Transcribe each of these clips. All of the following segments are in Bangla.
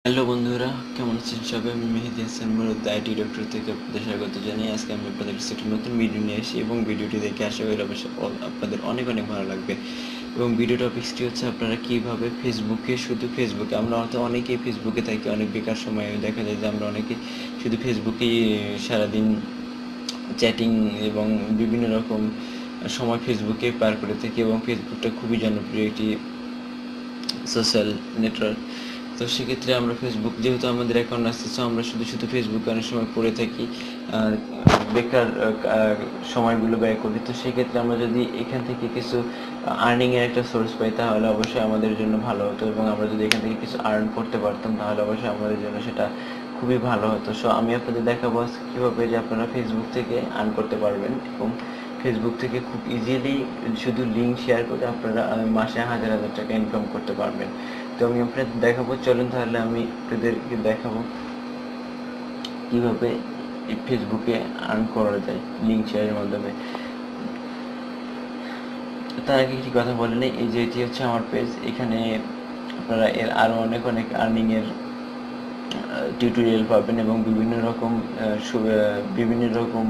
হ্যালো বন্ধুরা, কেমন আছেন সবাই? আমি মেহেদি হাসান মুরাদ আইটি ডক্টর থেকে আপনাদের স্বাগত জানাই। আজকে আমি আপনাদের কাছে একটা নতুন ভিডিও নিয়ে এসেছি এবং ভিডিওটি দেখে আশা করি আপনাদের অনেক অনেক ভালো লাগবে। এবং ভিডিও টপিক্সটি হচ্ছে আপনারা কীভাবে ফেসবুকে, শুধু ফেসবুকে, আমরা হয়তো অনেকেই ফেসবুকে থাকি, অনেক বেকার সময়ে দেখা যায় যে আমরা অনেকেই শুধু ফেসবুকেই সারাদিন চ্যাটিং এবং বিভিন্ন রকম সময় ফেসবুকে পার করে থাকি এবং ফেসবুকটা খুবই জনপ্রিয় একটি সোশ্যাল নেটওয়ার্ক। তো সেক্ষেত্রে আমরা ফেসবুক, যেহেতু আমাদের অ্যাকাউন্ট আছে, সো আমরা শুধু শুধু ফেসবুকে অনেক সময় পড়ে থাকি, বেকার সময়গুলো ব্যয় করি। তো সেক্ষেত্রে আমরা যদি এখান থেকে কিছু আর্নিংয়ের একটা সোর্স পাই তাহলে অবশ্যই আমাদের জন্য ভালো হতো, এবং আমরা যদি এখান থেকে কিছু আর্ন করতে পারতাম তাহলে অবশ্যই আমাদের জন্য সেটা খুবই ভালো হতো। সো আমি আপনাদের দেখাবো কীভাবে যে আপনারা ফেসবুক থেকে আর্ন করতে পারবেন, এবং ফেসবুক থেকে খুব ইজিলি শুধু লিঙ্ক শেয়ার করে আপনারা মাসে হাজার হাজার টাকা ইনকাম করতে পারবেন। তো আমি আপনাদের দেখাবো, চলুন তাহলে আমি আপনাদেরকে দেখাবো কীভাবে এই ফেসবুকে আর্ন করা যায় লিঙ্ক শেয়ারের মাধ্যমে। তার আগে কিছু কথা বলে নেই, এই যে এটি হচ্ছে আমার পেজ। এখানে আপনারা এর আরও অনেক অনেক আর্নিংয়ের টিউটোরিয়াল পাবেন এবং বিভিন্ন রকম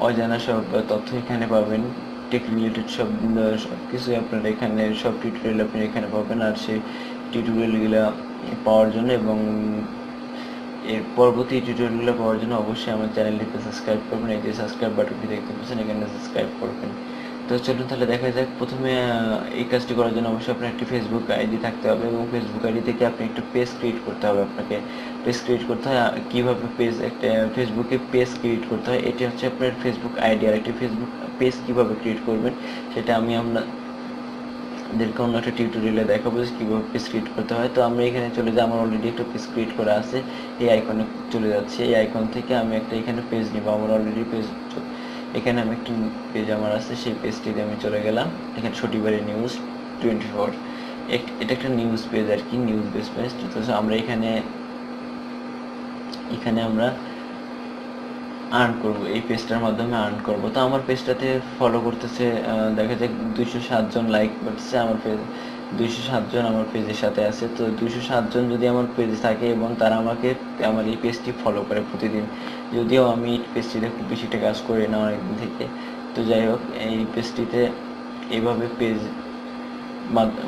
অজানা সব তথ্য এখানে পাবেন। টেক রিলেটেড সব কিছুই আপনারা এখানে, সব টিউটোরিয়াল আপনি এখানে পাবেন। আর সেই টিউটোরিয়ালগুলো পাওয়ার জন্য এবং এর পরবর্তী টিউটোরিয়ালগুলো পাওয়ার জন্য অবশ্যই আমার চ্যানেলটিতে সাবস্ক্রাইব করবেন। এই যে সাবস্ক্রাইব বাটনটি দেখতে পাচ্ছেন, এখানে সাবস্ক্রাইব করবেন। তো চলুন তাহলে দেখা যাক। প্রথমে এই কাজটি করার জন্য অবশ্যই আপনার একটি ফেসবুক আইডি থাকতে হবে, এবং ফেসবুক আইডি থেকে আপনি একটা পেজ ক্রিয়েট করতে হবে। আপনাকে পেজ ক্রিয়েট করতে হয়। কীভাবে একটা ফেসবুকে পেজ ক্রিয়েট করতে হয়, এটি হচ্ছে আপনার ফেসবুক আইডি। আর একটি ফেসবুক পেজ কীভাবে ক্রিয়েট করবেন সেটা আমি আপনাদেরকে অন্য একটা টিউটোরিয়ালে দেখাবো যে কীভাবে পেজ ক্রিয়েট করতে হয়। তো আমরা এখানে চলে যাই, আমার অলরেডি একটা পেজ ক্রিয়েট করা আছে, এই আইকনে চলে যাচ্ছে। এই আইকন থেকে আমি একটা এখানে পেজ নিব, আমার অলরেডি পেজ, এখানে আমি একটি পেজ আমার আছে, সেই পেজটিতে আমি চলে গেলাম। এখানে শনিবারে নিউজ 24, এটা একটা নিউজ পেজ আর কি, নিউজ বেস পেজ। তো আমরা এখানে আমরা আর্ন করবো, এই পেজটার মাধ্যমে আর্ন করবো। তো আমার পেজটাতে ফলো করতেছে দেখা যায় 207 জন, লাইক করতেছে আমার পেজ, 207 জন আমার পেজের সাথে আছে। তো 207 জন যদি আমার পেজে থাকে এবং তারা আমার এই পেজটি ফলো করে প্রতিদিন, যদিও আমি পেজটিতে খুব বেশি একটা কাজ করি না অনেকদিন থেকে। তো যাই হোক, এই পেজটিতে এইভাবে পেজ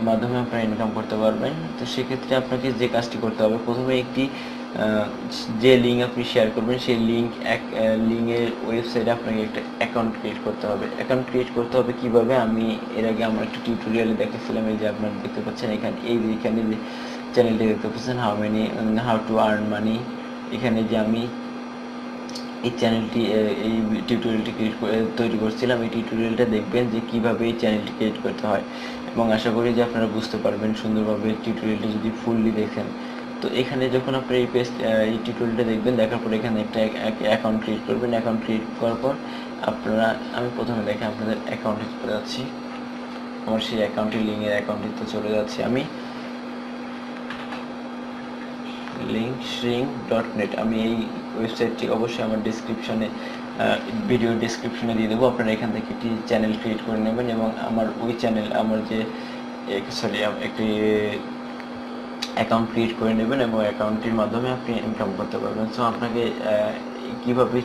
মাধ্যমে আপনারা ইনকাম করতে পারবেন। তো সেক্ষেত্রে আপনাকে যে কাজটি করতে হবে, প্রথমে একটি যে লিঙ্ক আপনি শেয়ার করবেন সেই লিঙ্কের ওয়েবসাইটে আপনাকে একটা অ্যাকাউন্ট ক্রিয়েট করতে হবে। অ্যাকাউন্ট ক্রিয়েট করতে হবে কীভাবে, আমি এর আগে আমার একটা টিউটোরিয়ালে দেখেছিলাম। এই যে আপনারা দেখতে পাচ্ছেন এখানে, এখানে যে চ্যানেলটি দেখতে পাচ্ছেন, হাউ টু আর্ন মানি, এখানে যে আমি এই চ্যানেলটি, এই টিউটোরিয়ালটি তৈরি করছিলাম। এই টিউটোরিয়ালটা দেখবেন যে কীভাবে এই চ্যানেলটি ক্রিয়েট করতে হয়, এবং আশা করি যে আপনারা বুঝতে পারবেন সুন্দরভাবে টিউটোরিয়ালটি যদি ফুললি দেখেন। তো এখানে যখন আপনি এই টিউটোরিয়ালটা দেখবেন, দেখার পর এখানে একটা অ্যাকাউন্ট ক্রিয়েট করবেন। অ্যাকাউন্ট ক্রিয়েট করার পর আমি প্রথমে দেখে আপনাদের অ্যাকাউন্টে চলে যাচ্ছি, আমার সেই অ্যাকাউন্টের লিঙ্কের অ্যাকাউন্টে চলে যাচ্ছি আমি, linkshrink.net। আমি এই ওয়েবসাইটটি অবশ্যই আমার ভিডিও ডিসক্রিপশনে দিয়ে দেবো। আপনারা এখান থেকে একটি চ্যানেল ক্রিয়েট করে নেবেন, এবং একটি অ্যাকাউন্ট ক্রিয়েট করে নেবেন, এবং অ্যাকাউন্টটির মাধ্যমে আপনি ইনকাম করতে পারবেন। সো আপনাকে কীভাবে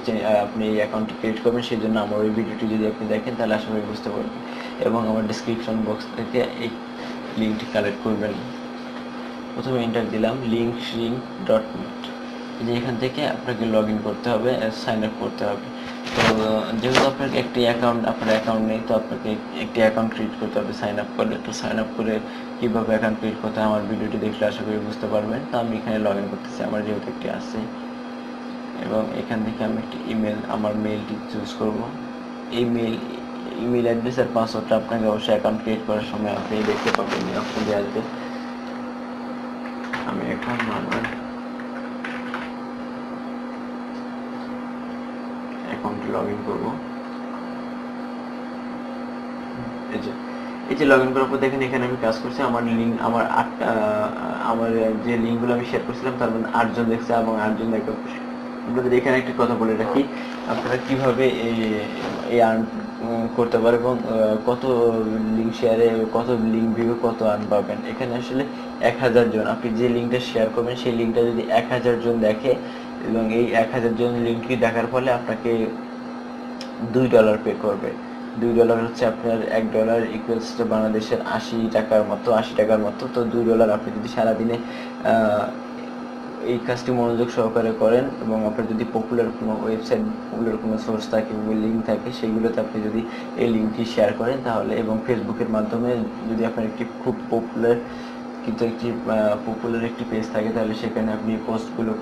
আপনি এই অ্যাকাউন্টটি ক্রিয়েট করবেন সেই জন্য আমার ওই ভিডিওটি যদি আপনি দেখেন তাহলে আশা করি বুঝতে পারবেন, এবং আমার ডিসক্রিপশন বক্স থেকে এই লিঙ্কটি কালেক্ট করবেন। প্রথমে এন্টার দিলাম linkshrink.net। যে এখান থেকে আপনাকে লগ ইন করতে হবে, সাইন আপ করতে হবে। তো যেহেতু আপনার অ্যাকাউন্ট নেই, তো আপনাকে একটি অ্যাকাউন্ট ক্রিয়েট করতে হবে সাইন আপ করলে। তো সাইন আপ করে কীভাবে অ্যাকাউন্ট ক্রিয়েট করতে হয় আমার ভিডিওটি দেখলে আশা করি বুঝতে পারবেন। তো আমি এখানে লগ ইন করতেছি, আমার যেহেতু একটি আছে, এবং এখান থেকে আমি একটি আমার মেলটি চুজ করব। ইমেল অ্যাড্রেস আর পাসওয়ার্ডটা আপনাকে অবশ্যই অ্যাকাউন্ট ক্রিয়েট করার সময় আপনি দেখতে পাবেন অপশন দিয়ে আসবে। আমি এখন আমার অ্যাকাউন্টে লগ ইন করবো। এই যে লগ ইন করার পর দেখেন এখানে আমি কাজ করছি, আমার যে লিঙ্কগুলো আমি শেয়ার করছিলাম তার মধ্যে 8 জন দেখছে, এবং 8 জন দেখা। আপনাদের এখানে একটি কথা বলে রাখি, আপনারা কীভাবে এই আর্ন করতে পারেন, এবং কত লিঙ্ক শেয়ারে, কত লিঙ্ক ভিউ, কত আর্ন পাবেন। এখানে আসলে 1000 জন, আপনি যে লিঙ্কটা শেয়ার করবেন সেই লিঙ্কটা যদি 1000 জন দেখে এবং এই 1000 জন লিঙ্কটি দেখার ফলে আপনাকে $2 পে করবে। $2 হচ্ছে আপনার $1 ইকুয়ালস টু বাংলাদেশের 80 টাকার মতো। তো $2 আপনি যদি সারাদিনে এই কাজটি মনোযোগ সহকারে করেন এবং আপনার যদি পপুলার কোনো ওয়েবসাইট, পপুলার কোনো সোর্স থাকে, লিঙ্ক থাকে, সেগুলোতে আপনি যদি এই লিঙ্কটি শেয়ার করেন তাহলে, এবং ফেসবুকের মাধ্যমে যদি আপনার একটি খুব পপুলার একটি পেজ থাকে, তাহলে সেখানে আপনি পোস্টগুলো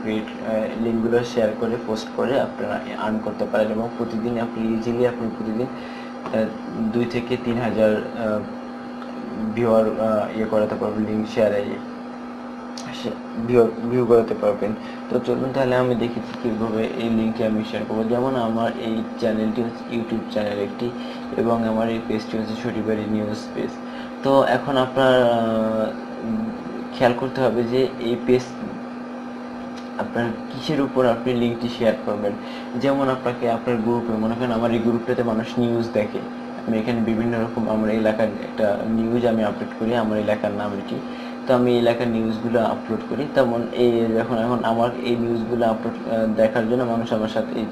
লিঙ্কগুলো শেয়ার করে পোস্ট করে আপনারা আর্ন করতে পারেন এবং প্রতিদিন আপনি ইজিলি প্রতিদিন 2 থেকে 3000 ভিউয়ার করাতে পারবেন, লিঙ্ক শেয়ারে ভিউ করাতে পারবেন। তো চলুন তাহলে আমি দেখেছি কীভাবে এই লিঙ্কটি আমি শেয়ার করবো। যেমন আমার এই চ্যানেলটি হচ্ছে ইউটিউব চ্যানেল একটি, এবং আমার এই পেজটি হচ্ছে সটিবাড়ি নিউজ পেজ। তো এখন আপনার খেয়াল করতে হবে যে এই পেজ আপনার কিসের উপর আপনি লিঙ্কটি শেয়ার করবেন। যেমন আপনাকে আপনার গ্রুপে, মনে করেন আমার এই গ্রুপটাতে মানুষ নিউজ দেখে, আমি এখানে বিভিন্ন রকম আমার এলাকার একটা নিউজ আমি আপলোড করি, আমার এলাকার নাম এটি। তো আমি এলাকার নিউজগুলো আপলোড করি, তেমন এখন আমার এই নিউজগুলো দেখার জন্য মানুষ আমার সাথে এই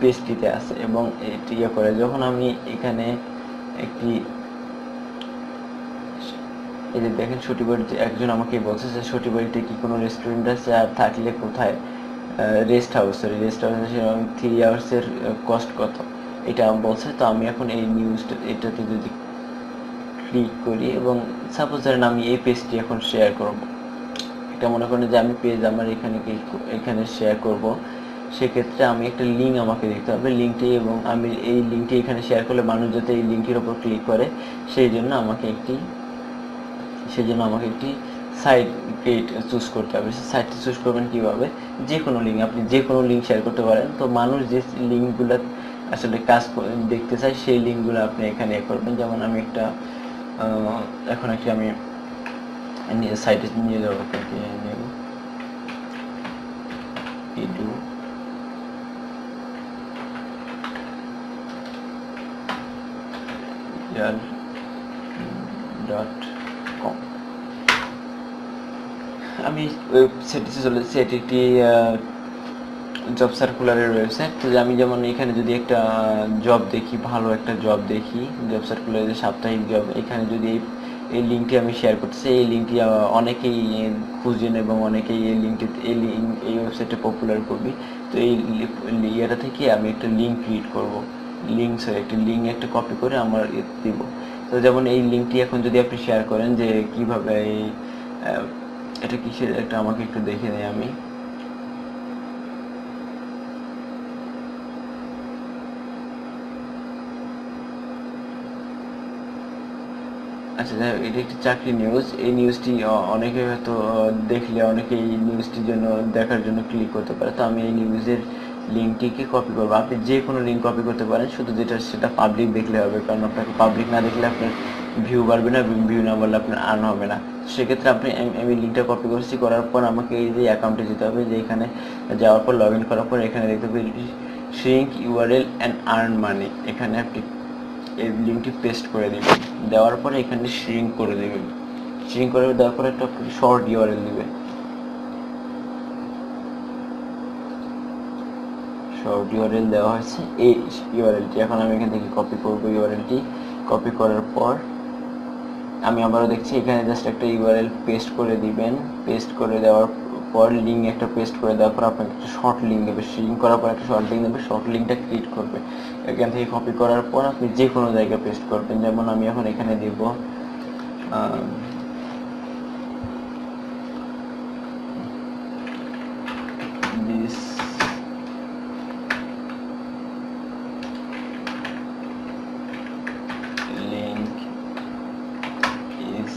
পেজটিতে আসে এবং এটি করে। যখন আমি এখানে একটি এই যে দেখেন সটিবাড়িতে একজন আমাকে বলছে যে সটিবাড়িতে কি কোনো রেস্টুরেন্ট আছে, আর থাকলে কোথায়, রেস্ট হাউস 3 আওয়ার্সের কস্ট কত, এটা বলছে। তো আমি এখন এই নিউজটা এটাতে যদি ক্লিক করি এবং সাপোজ ধরেন আমি এই পেজটি এখন শেয়ার করব, এটা মনে করেন যে আমি পেজ আমার এখানে শেয়ার করব, সেক্ষেত্রে আমি একটা লিঙ্ক আমাকে দিতে হবে লিঙ্কটি, এবং আমি এই লিঙ্কটি এখানে শেয়ার করলে মানুষ যাতে এই লিঙ্কটির ওপর ক্লিক করে সেই জন্য আমাকে একটি সাইট চুজ করতে হবে। সেই সাইটটি চুজ করবেন কীভাবে, যে কোনো লিঙ্ক, আপনি যে কোনো লিঙ্ক শেয়ার করতে পারেন। তো মানুষ যে লিঙ্কগুলো আসলে দেখতে চায় সেই লিঙ্কগুলো আপনি এখানে করবেন। যেমন আমি এখন আমি সাইটে নিয়ে যাবো, আপনাকে নেব edu.com। আমি ওয়েবসাইটে চলে এসেছি, এটি একটি জব সার্কুলারের ওয়েবসাইট। তো আমি যেমন এখানে যদি একটা জব দেখি, ভালো একটা জব দেখি, জব সার্কুলারের সাপ্তাহিক জব, এখানে যদি এই লিঙ্কটি আমি শেয়ার করতেছি, এই লিঙ্কটি অনেকেই খুঁজেন এবং অনেকেই এই ওয়েবসাইটে পপুলার করবি। তো এই ইয়েটা থেকে আমি একটা লিঙ্ক ক্রিয়েট করবো, একটা লিঙ্ক কপি করে আমার দিব। তো যেমন এই লিঙ্কটি এখন যদি আপনি শেয়ার করেন যে কিভাবে এটা কিসের আমাকে একটু দেখে নেই আমি। আচ্ছা, এটা একটি চাকরি নিউজ। এই নিউজটি অনেকে হয়তো দেখলে অনেকে এই নিউজটির জন্য দেখার জন্য ক্লিক করতে পারে। তো আমি এই নিউজের লিঙ্কটিকে কপি করবো। আপনি যে কোনো লিঙ্ক কপি করতে পারেন, শুধু সেটা পাবলিক দেখলে হবে, কারণ আপনাকে পাবলিক না দেখলে আপনার ভিউ বাড়বে না, ভিউ না বাড়লে আপনার আর্ন হবে না। সেক্ষেত্রে আমি লিঙ্কটা কপি করছি, করার পর আমাকে এই যে অ্যাকাউন্টে যেতে হবে, যে এখানে যাওয়ার পর লগ ইন করার পর এখানে দেখতে হবে shrink URL and earn money. এখানে আপনি এই লিঙ্কটি পেস্ট করে দিবেন, দেওয়ার পরে এখানে শ্রিঙ্ক করে দেবেন। শ্রিঙ্ক করে দেওয়ার পরে একটা শর্ট ইউআরএল দিবেন, শর্ট ইউআরএল দেওয়া হয়েছে এই ইউআরএলটি। এখন আমি এখান থেকে কপি করব ইউআরএলটি। কপি করার পর আমি আবারও দেখছি এখানে জাস্ট একটা ইউআরএল পেস্ট করে দিবেন। পেস্ট করে দেওয়ার পর লিঙ্ক একটা পেস্ট করে দেওয়ার পর আপনাকে একটা শর্ট লিঙ্ক দেবে, লিঙ্ক করার পর একটা শর্ট লিঙ্ক দেবে, শর্ট লিঙ্কটা ক্রিয়েট করবে। এখান থেকে কপি করার পর আপনি যে কোনো জায়গায় পেস্ট করবেন। যেমন আমি এখন এখানে দেব this link is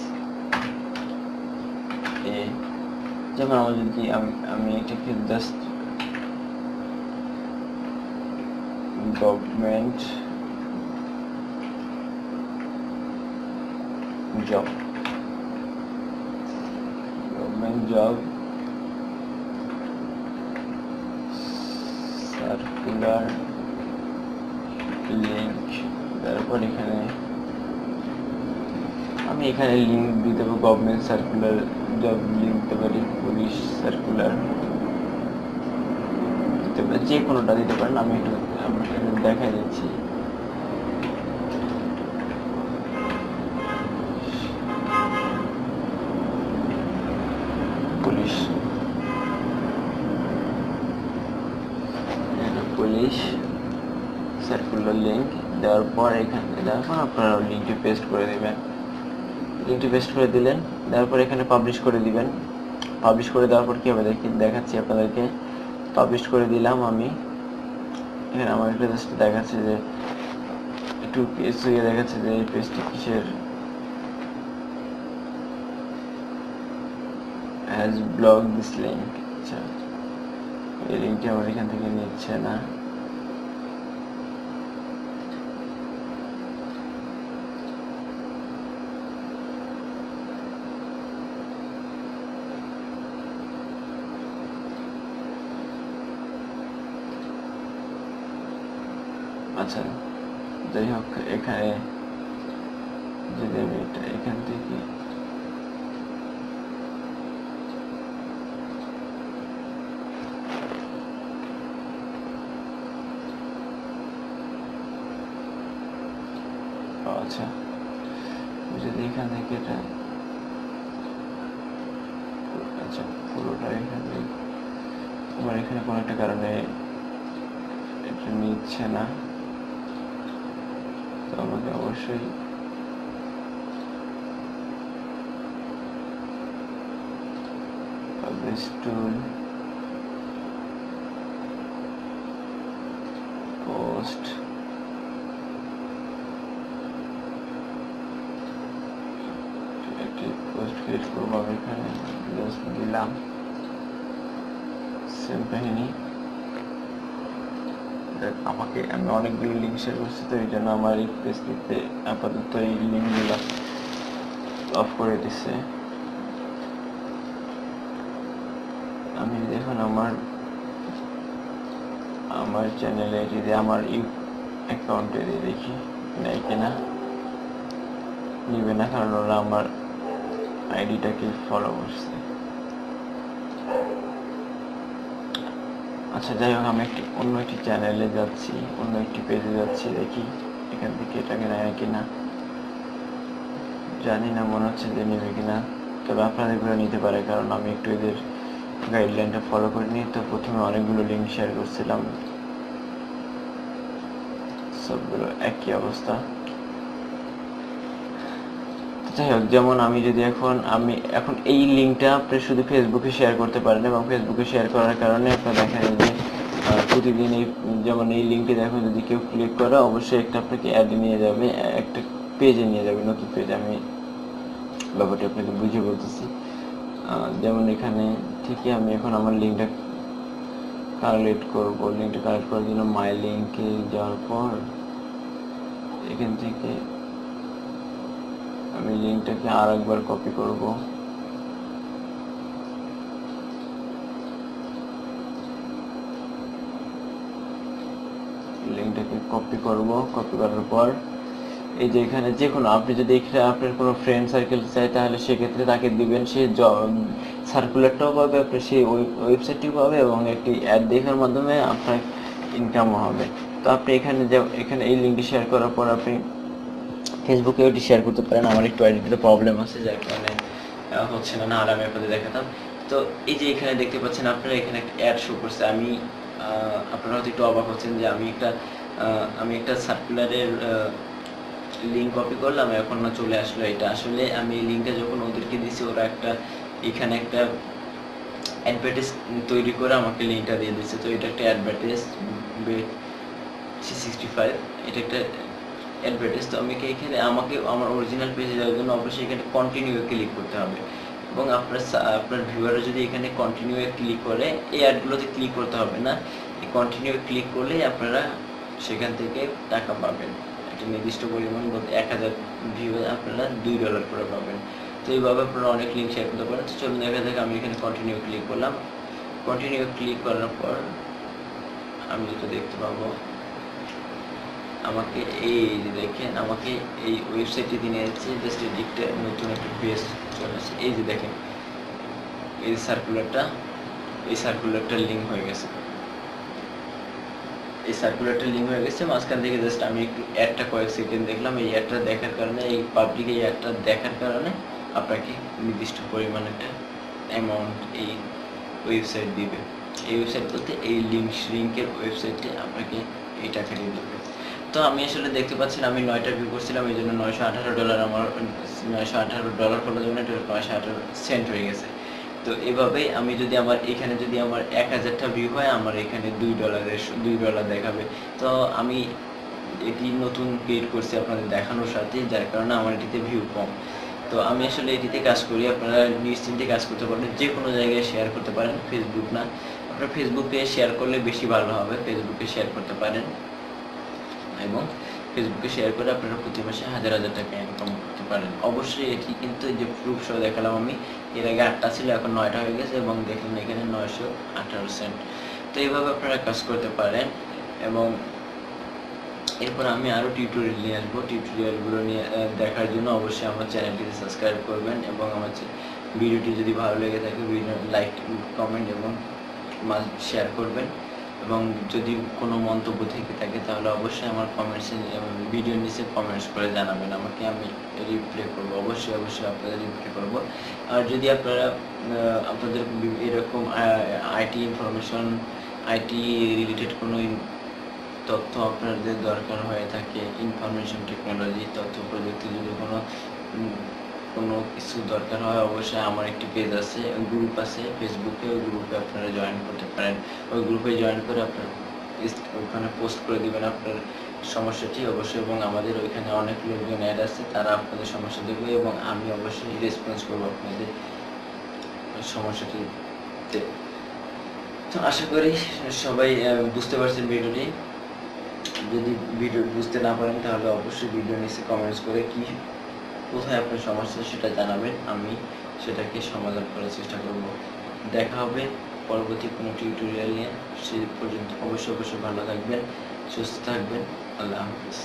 a, যেমন আমার যদি আমি এটাকে just government job circular link, তারপর এখানে আমি আমি এখানে লিঙ্ক দিতে পারি, গভর্নমেন্ট সার্কুলার জব লিঙ্ক দিতে পারি, পুলিশ সার্কুলার দিতে পারি, যে কোনোটা দিতে পারেন। আমি একটু আপনাকে দেখাই দিচ্ছি। পুলিশ পুলিশ সার্কুলার লিঙ্ক দেওয়ার পর এখানে দেওয়ার পর আপনারা লিঙ্কটি পেস্ট করে দেবেন। লিঙ্কটি পেস্ট করে দিলেন, দেওয়ার পর এখানে পাবলিশ করে দিবেন। পাবলিশ করে দেওয়ার পর কী হবে দেখাচ্ছি আপনাদেরকে। পাবলিশ করে দিলাম আমি। এখানে আমার একটা জাস্ট দেখাচ্ছে যে একটু পেজ হয়ে দেখাচ্ছে যে এই পেজটি কিসের, হ্যাজ ব্লক দিস লিঙ্ক। আচ্ছা, এই লিঙ্কটি আমার এখান থেকে নিচ্ছে না। আচ্ছা, যাই হোক, এখানে যদি আমি এটা এখান থেকে আচ্ছা, যদি এখান থেকে এটা আচ্ছা পুরোটা এখান থেকে আমার এখানে কোনো একটা কারণে এটা নিচ্ছে না, তো আমাকে অবশ্যই পাবলিশ টুল পোস্ট পোস্ট ক্রিয়েট করবো। আমি এখানে জাস্ট দিলাম সেম কাহিনী। আমি অনেকগুলো লিঙ্ক শেয়ার করছি, তো এই জন্য আমার এই পেজটিতে আপাতত এই লিঙ্কগুলো অফ করে দিচ্ছে। আমি দেখুন আমার চ্যানেলে এটি দিয়ে আমার অ্যাকাউন্টে দিয়ে দেখি নেই কিনা। নিবে না, কারণ ওরা আমার আইডিটাকে ফলো করছে। আচ্ছা, যাই হোক, আমি অন্য একটি চ্যানেলে যাচ্ছি, অন্য একটি পেজে যাচ্ছি, দেখি এখান থেকে এটাকে নেয় কিনা। জানি না, মনে হচ্ছে যে নেবে কিনা, তবে আপনাদের করে নিতে পারে, কারণ আমি একটু এদের গাইডলাইনটা ফলো করিনি। তো প্রথমে অনেকগুলো লিঙ্ক শেয়ার করছিলাম, সবগুলো একই অবস্থা। যাই হোক, যেমন আমি যদি এখন এই লিঙ্কটা আপনি শুধু ফেসবুকে শেয়ার করতে পারেন, এবং ফেসবুকে শেয়ার করার কারণে আপনার দেখা যায় যে প্রতিদিন যেমন এই লিঙ্কে দেখুন, যদি কেউ ক্লিক করে অবশ্যই একটা আপনাকে অ্যাডে নিয়ে যাবে, একটা পেজে নিয়ে যাবে, নতুন পেজ। আমি ব্যাপারটা আপনাকে বুঝিয়ে বলতেছি। যেমন এখানে থেকে আমি এখন আমার লিঙ্কটা কালেক্ট করবো। লিঙ্কটা কালেক্ট করার জন্য মাই লিঙ্কে যাওয়ার পর এখান থেকে আমি লিঙ্কটাকে আর একবার কপি করব। লিঙ্কটাকে কপি করার পর এই যে এখানে যে কোনো আপনি যদি এখানে আপনার কোনো ফ্রেন্ড সার্কেল চাই, তাহলে সেক্ষেত্রে তাকে দিবেন। সে সার্কুলারটাও পাবে, আপনি সেই ওয়েবসাইটটিও পাবে, এবং একটি অ্যাড দেখার মাধ্যমে আপনার ইনকামও হবে। তো আপনি এখানে এই লিঙ্কটি শেয়ার করার পর আপনি ফেসবুকে ওটি শেয়ার করতে পারেন। আমার একটু আইডিতে প্রবলেম আছে, যার কারণে হচ্ছে না, নাহলে আমি আপনাদের দেখাতাম। তো এই যে এখানে দেখতে পাচ্ছেন আপনারা, এখানে একটা অ্যাড শো করছে। আপনারা হয়তো একটু অবাক হচ্ছেন যে আমি একটা সার্কুলারের লিঙ্ক কপি করলাম, এখন না চলে আসলো এটা। আসলে আমি এই লিঙ্কটা যখন ওদেরকে দিয়েছি, ওরা এখানে একটা অ্যাডভার্টাইজ তৈরি করে আমাকে লিঙ্কটা দিয়ে দিচ্ছে। তো এটা একটা অ্যাডভার্টাইজ 365, এটা একটা অ্যাডভার্টাইজ। তো এখানে আমার অরিজিনাল পেজে যাওয়ার জন্য অবশ্যই এখানে কন্টিনিউ ক্লিক করতে হবে, এবং আপনার ভিউয়াররা যদি এখানে কন্টিনিউ ক্লিক করে, এই অ্যাডগুলোতে ক্লিক করতে হবে না। এই কন্টিনিউ ক্লিক করলে আপনারা সেখান থেকে টাকা পাবেন। একটা নির্দিষ্ট পরিমাণ, বলতে 1000 ভিউ আপনারা $2 করে পাবেন। তো এইভাবে আপনারা অনেক লিঙ্ক শেয়ার করতে পারেন। তো চলুন দেখা যাক। আমি এখানে কন্টিনিউ ক্লিক করলাম। কন্টিনিউ ক্লিক করার পর আমি যেটা দেখতে পাবো, আমাকে এই যে দেখেন আমাকে এই ওয়েবসাইটে দিয়ে নিয়েছে, জাস্ট এদিকটা নতুন একটা পেজ চলে আসে। এই যে দেখেন এই সার্কুলারটা লিঙ্ক হয়ে গেছে, এই সার্কুলারটা লিঙ্ক হয়ে গেছে। মাঝখান থেকে জাস্ট আমি একটু অ্যাডটা কয়েক সেকেন্ড দেখলাম, এই অ্যাডটা দেখার কারণে, এই পাবলিক এই অ্যাডটা দেখার কারণে আপনাকে নির্দিষ্ট পরিমাণ একটা অ্যামাউন্ট এই ওয়েবসাইট দিবে। এই ওয়েবসাইট বলতে এই লিঙ্কের ওয়েবসাইটে আপনাকে এই টাকাটি দেবে। তো আমি আসলে দেখতে পাচ্ছেন আমি 9টা ভিউ করছিলাম, এই জন্য $918 আমার $918 হওয়ার জন্য এটা 918 সেন্ট হয়ে গেছে। তো এভাবেই আমি যদি আমার এখানে যদি আমার 1000টা ভিউ হয়, আমার এখানে $2 দেখাবে। তো আমি এটি নতুন ক্রিয়েট করছি আপনাদের দেখানোর সাথে, যার কারণে আমার এটিতে ভিউ কম। তো আমি আসলে এটিতে কাজ করি, আপনারা নিশ্চিন্তে কাজ করতে পারেন, যে কোনো জায়গায় শেয়ার করতে পারেন, ফেসবুক না, আপনারা ফেসবুকে শেয়ার করলে বেশি ভালো হবে। ফেসবুকে শেয়ার করতে পারেন এবং ফেসবুকে শেয়ার করে আপনারা প্রতি মাসে হাজার টাকা ইনকাম করতে পারেন। অবশ্যই এটি কিন্তু যে প্রুফ সহ দেখালাম আমি, এর আগে 8টা ছিল, এখন 9টা হয়ে গেছে এবং দেখলেন এখানে 918 সেন্ট। তো এইভাবে আপনারা কাজ করতে পারেন। এবং এরপর আমি আরও টিউটোরিয়াল নিয়ে আসবো। টিউটোরিয়ালগুলো নিয়ে দেখার জন্য অবশ্যই আমার চ্যানেলটিতে সাবস্ক্রাইব করবেন এবং আমার ভিডিওটি যদি ভালো লেগে থাকে ভিডিও লাইক, কমেন্ট এবং শেয়ার করবেন। এবং যদি কোনো মন্তব্য থেকে থাকে তাহলে অবশ্যই আমার কমেন্টসে ভিডিওর নিচে কমেন্টস করে জানাবেন আমাকে, আমি রিপ্লাই করবো। অবশ্যই আপনাদের রিপ্লাই করবো। আর যদি আপনারা আপনাদের এরকম আইটি ইনফরমেশন, আইটি রিলেটেড কোনো তথ্য আপনাদের দরকার হয়ে থাকে, ইনফরমেশন টেকনোলজি, তথ্য প্রযুক্তি, যদি কোনো কিছু দরকার হয়, অবশ্যই আমার একটি পেজ আছে, গ্রুপ আছে ফেসবুকে, ওই গ্রুপে আপনারা জয়েন করতে পারেন। ওই গ্রুপে জয়েন করে আপনার ওইখানে পোস্ট করে দিবেন আপনার সমস্যাটি অবশ্যই, এবং আমাদের ওইখানে অনেক লোকজন অ্যাড আছে, তারা আপনাদের সমস্যা দেখবে এবং আমি অবশ্যই রেসপন্স করবো আপনাদের সমস্যাটিতে। তো আশা করি সবাই বুঝতে পারছেন ভিডিওটি। যদি ভিডিও বুঝতে না পারেন তাহলে অবশ্যই ভিডিও নিচে কমেন্টস করে কোথায় আপনার সমস্যা সেটা জানাবেন, আমি সেটাকে সমাধান করার চেষ্টা করব। দেখা হবে পরবর্তী কোনো টিউটোরিয়াল নিয়ে। সে পর্যন্ত অবশ্যই ভালো থাকবেন, সুস্থ থাকবেন। আল্লাহ হাফিজ।